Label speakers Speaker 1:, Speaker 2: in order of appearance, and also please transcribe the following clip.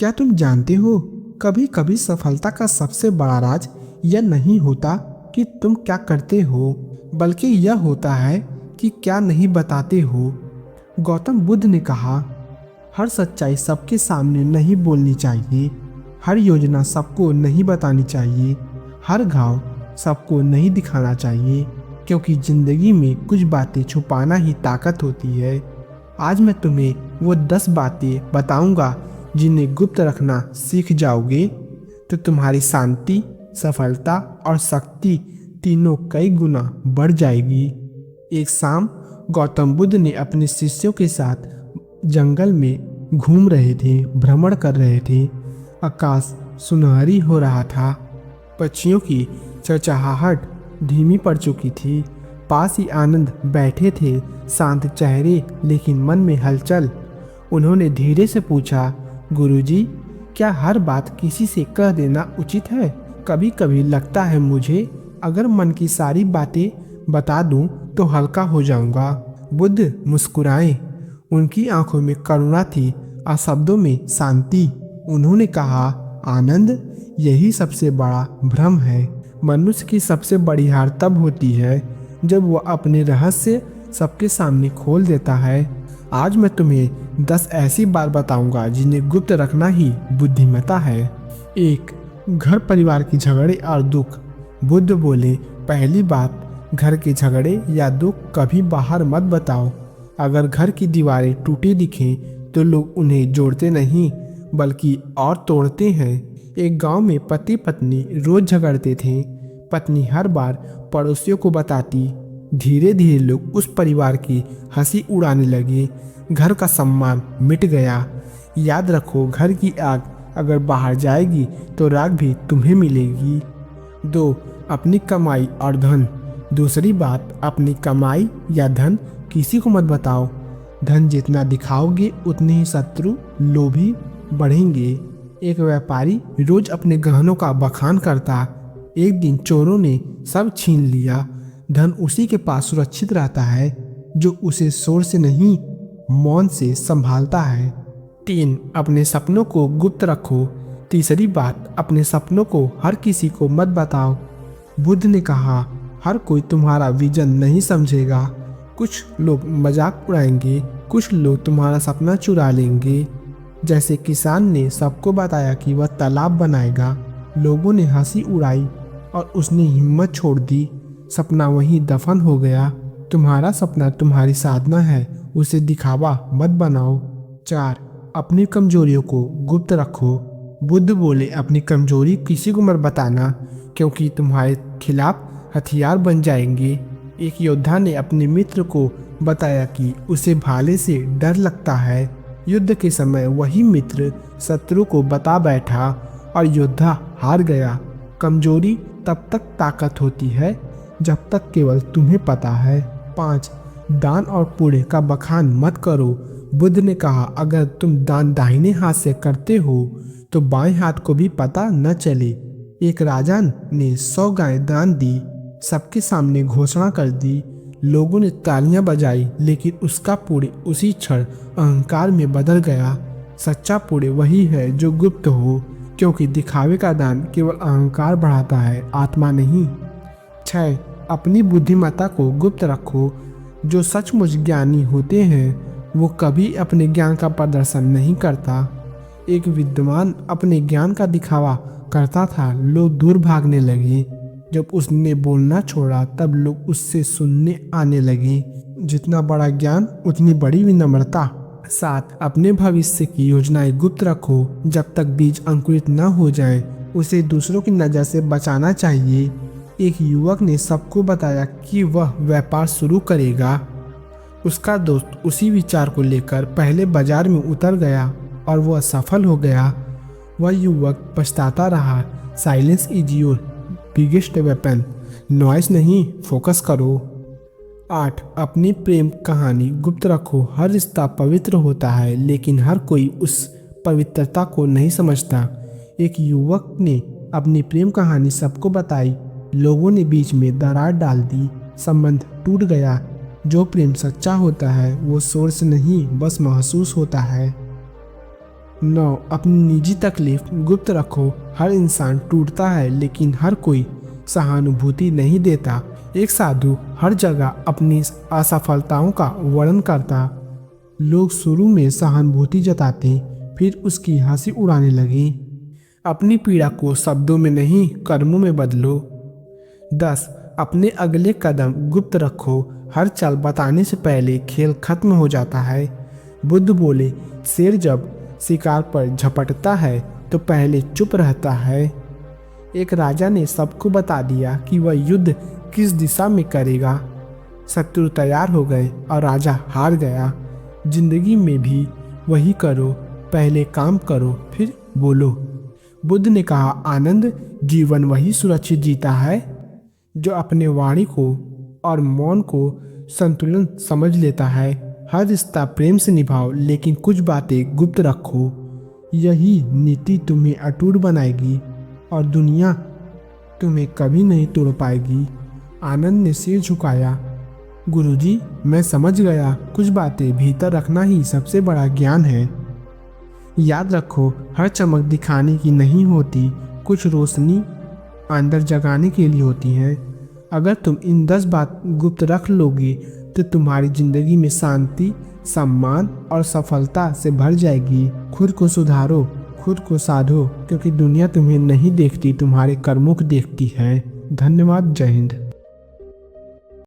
Speaker 1: क्या तुम जानते हो, कभी कभी सफलता का सबसे बड़ा राज यह नहीं होता कि तुम क्या करते हो, बल्कि यह होता है कि क्या नहीं बताते हो। गौतम बुद्ध ने कहा, हर सच्चाई सबके सामने नहीं बोलनी चाहिए, हर योजना सबको नहीं बतानी चाहिए, हर घाव सबको नहीं दिखाना चाहिए, क्योंकि जिंदगी में कुछ बातें छुपाना ही ताकत होती है। आज मैं तुम्हें वो 10 बातें बताऊंगा जिन्हें गुप्त रखना सीख जाओगे तो तुम्हारी शांति, सफलता और शक्ति तीनों कई गुना बढ़ जाएगी। एक शाम गौतम बुद्ध ने अपने शिष्यों के साथ जंगल में घूम रहे थे, भ्रमण कर रहे थे। आकाश सुनहरी हो रहा था, पक्षियों की चहचहाहट धीमी पड़ चुकी थी। पास ही आनंद बैठे थे, शांत चेहरे लेकिन मन में हलचल। उन्होंने धीरे से पूछा, गुरुजी, क्या हर बात किसी से कह देना उचित है? कभी कभी लगता है मुझे, अगर मन की सारी बातें बता दूं तो हल्का हो जाऊंगा। बुद्ध मुस्कुराए, उनकी आंखों में करुणा थी और शब्दों में शांति। उन्होंने कहा, आनंद, यही सबसे बड़ा भ्रम है। मनुष्य की सबसे बड़ी हार तब होती है जब वह अपने रहस्य सबके सामने खोल देता है। आज मैं तुम्हें 10 ऐसी बात बताऊंगा जिन्हें गुप्त रखना ही बुद्धिमत्ता है। 1. घर परिवार की झगड़े और दुख। बुद्ध बोले, पहली बात, घर के झगड़े या दुख कभी बाहर मत बताओ। अगर घर की दीवारें टूटी दिखें तो लोग उन्हें जोड़ते नहीं बल्कि और तोड़ते हैं। एक गांव में पति पत्नी रोज झगड़ते थे। पत्नी हर बार पड़ोसियों को बताती। धीरे धीरे लोग उस परिवार की हंसी उड़ाने लगे। घर का सम्मान मिट गया। याद रखो, घर की आग अगर बाहर जाएगी तो राख भी तुम्हें मिलेगी। 2. अपनी कमाई और धन। दूसरी बात, अपनी कमाई या धन किसी को मत बताओ। धन जितना दिखाओगे उतने ही शत्रु, लोभी बढ़ेंगे। एक व्यापारी रोज अपने गहनों का बखान करता। एक दिन चोरों ने सब छीन लिया। धन उसी के पास सुरक्षित रहता है जो उसे शोर से नहीं, मौन से संभालता है। 3. अपने सपनों को गुप्त रखो। तीसरी बात, अपने सपनों को हर किसी को मत बताओ। बुद्ध ने कहा, हर कोई तुम्हारा विजन नहीं समझेगा। कुछ लोग मजाक उड़ाएंगे, कुछ लोग तुम्हारा सपना चुरा लेंगे। जैसे किसान ने सबको बताया कि वह तालाब बनाएगा, लोगों ने हंसी उड़ाई और उसने हिम्मत छोड़ दी। सपना वहीं दफन हो गया। तुम्हारा सपना तुम्हारी साधना है, उसे दिखावा मत बनाओ। 4. अपनी कमजोरियों को गुप्त रखो। बुद्ध बोले, अपनी कमजोरी किसी को मत बताना, क्योंकि तुम्हारे खिलाफ हथियार बन जाएंगे। एक योद्धा ने अपने मित्र को बताया कि उसे भाले से डर लगता है। युद्ध के समय वही मित्र शत्रु को बता बैठा और योद्धा हार गया। कमजोरी तब तक ताकत होती है जब तक केवल तुम्हें पता है। 5. दान और पुण्य का बखान मत करो। बुद्ध ने कहा, अगर तुम दान दाहिने हाथ से करते हो तो बाएं हाथ को भी पता न चले। एक राजा ने 100 गायें दान दी, सबके सामने घोषणा कर दी। लोगों ने तालियां बजाई, लेकिन उसका पुण्य उसी क्षण अहंकार में बदल गया। सच्चा पुण्य वही है जो गुप्त हो, क्योंकि दिखावे का दान केवल अहंकार बढ़ाता है, आत्मा नहीं। 6. अपनी बुद्धिमत्ता को गुप्त रखो। जो सचमुच ज्ञानी होते हैं वो कभी अपने ज्ञान का प्रदर्शन नहीं करता। एक विद्वान अपने ज्ञान का दिखावा करता था, लोग दूर भागने लगे। जब उसने बोलना छोड़ा तब लोग उससे सुनने आने लगे। जितना बड़ा ज्ञान उतनी बड़ी विनम्रता। 7. अपने भविष्य की योजनाएं गुप्त रखो। जब तक बीज अंकुरित न हो जाए उसे दूसरों की नज़र से बचाना चाहिए। एक युवक ने सबको बताया कि वह व्यापार शुरू करेगा। उसका दोस्त उसी विचार को लेकर पहले बाजार में उतर गया और वह सफल हो गया। वह युवक पछताता रहा। Silence is your biggest weapon. Noise नहीं, फोकस करो। 8. अपनी प्रेम कहानी गुप्त रखो। हर रिश्ता पवित्र होता है, लेकिन हर कोई उस पवित्रता को नहीं समझता। एक युवक ने अपनी प्रेम कहानी सबको बताई। लोगों ने बीच में दरार डाल दी। संबंध टूट गया। जो प्रेम सच्चा होता है वो शोर से नहीं, बस महसूस होता है। 9, अपनी निजी तकलीफ गुप्त रखो। हर इंसान टूटता है लेकिन हर कोई सहानुभूति नहीं देता। एक साधु हर जगह अपनी असफलताओं का वर्णन करता। लोग शुरू में सहानुभूति जताते, फिर उसकी हंसी उड़ाने लगे। अपनी पीड़ा को शब्दों में नहीं, कर्मों में बदलो। 10, अपने अगले कदम गुप्त रखो। हर चाल बताने से पहले खेल खत्म हो जाता है। बुद्ध बोले, शेर जब शिकार पर झपटता है तो पहले चुप रहता है। एक राजा ने सबको बता दिया कि वह युद्ध किस दिशा में करेगा। शत्रु तैयार हो गए और राजा हार गया। जिंदगी में भी वही करो, पहले काम करो फिर बोलो। बुद्ध ने कहा, आनंद, जीवन वही सुरक्षित जीता है जो अपने वाणी को और मौन को संतुलन समझ लेता है। हर रिश्ता प्रेम से निभाओ लेकिन कुछ बातें गुप्त रखो। यही नीति तुम्हें अटूट बनाएगी और दुनिया तुम्हें कभी नहीं तोड़ पाएगी। आनंद ने सिर झुकाया। गुरुजी, मैं समझ गया, कुछ बातें भीतर रखना ही सबसे बड़ा ज्ञान है। याद रखो, हर चमक दिखाने की नहीं होती, कुछ रोशनी अंदर जगाने के लिए होती है। अगर तुम इन 10 बात गुप्त रख लोगे तो तुम्हारी जिंदगी में शांति, सम्मान और सफलता से भर जाएगी। खुद को सुधारो, खुद को साधो, क्योंकि दुनिया तुम्हें नहीं देखती, तुम्हारे कर्मों को देखती है। धन्यवाद। जय हिंद।